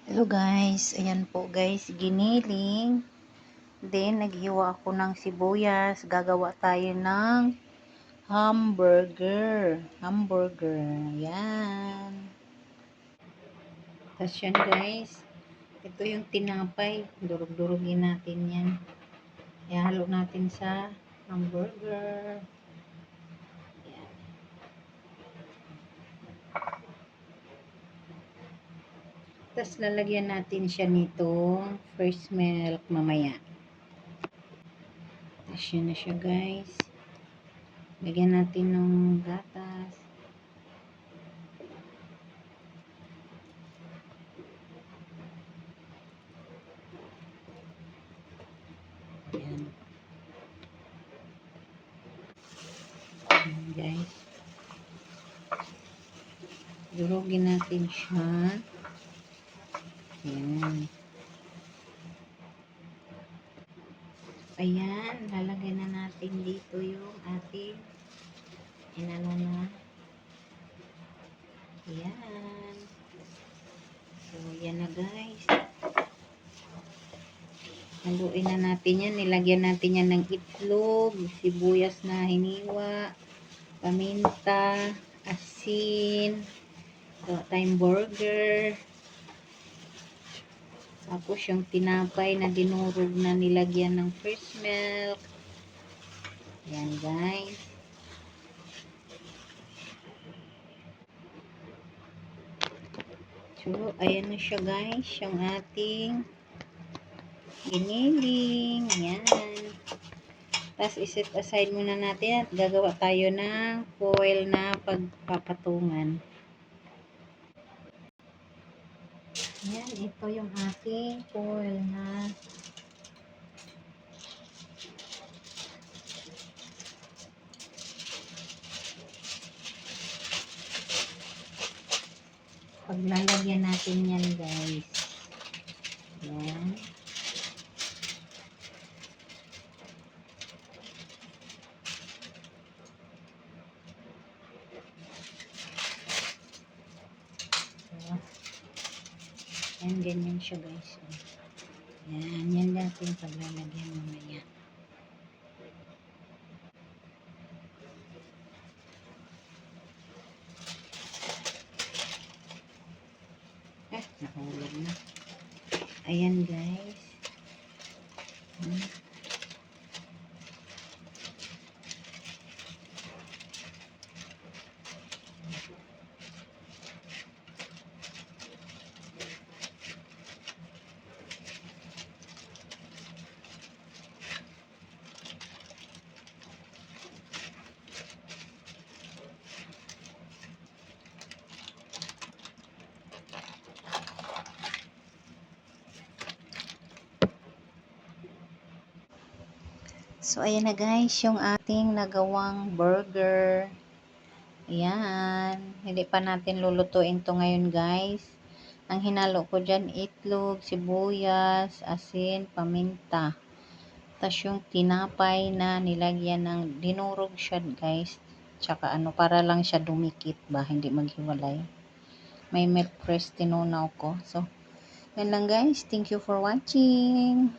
Hello guys, ayan po guys, giniling. Then, naghiwa ako ng sibuyas. Gagawa tayo ng hamburger. Ayan. Tapos yan guys, ito yung tinapay. Durug-durugin natin yan. Ihalo natin sa hamburger. Ayan. Tapos lalagyan natin siya nitong first milk mamaya. Tapos yun na siya guys. Lagyan natin ng gatas. Ayan. Ayan guys. Durugin natin siya. Ayan. Ayan. Lalagay na natin dito yung ating inano na. Ayan. So, yan na guys. Haluin na natin yan. Nilagyan natin yan ng itlog, sibuyas na hiniwa, paminta, asin, thyme burger. Tapos yung tinapay na dinurog na nilagyan ng fresh milk. Ayan guys. So, ayan na siya guys. Yung ating giniling. Ayan. Tapos iset aside muna natin at gagawa tayo ng foil na pagpapatungan. Ayan, ito yung ating foil na paglalagyan natin yan guys. Ayan. Ayan, ganyan siya guys. Ayan, yan natin paglalagyan mamaya. Nahulog na. Ayan guys. So, ayan na guys, yung ating nagawang burger. Ayan. Hindi pa natin lulutuin to ngayon guys. Ang hinalo ko dyan, itlog, sibuyas, asin, paminta. Tapos yung tinapay na nilagyan ng dinurog siya guys. Tsaka ano, para lang siya dumikit ba, hindi maghiwalay. May milk press tinunaw ko. So, yan lang guys. Thank you for watching.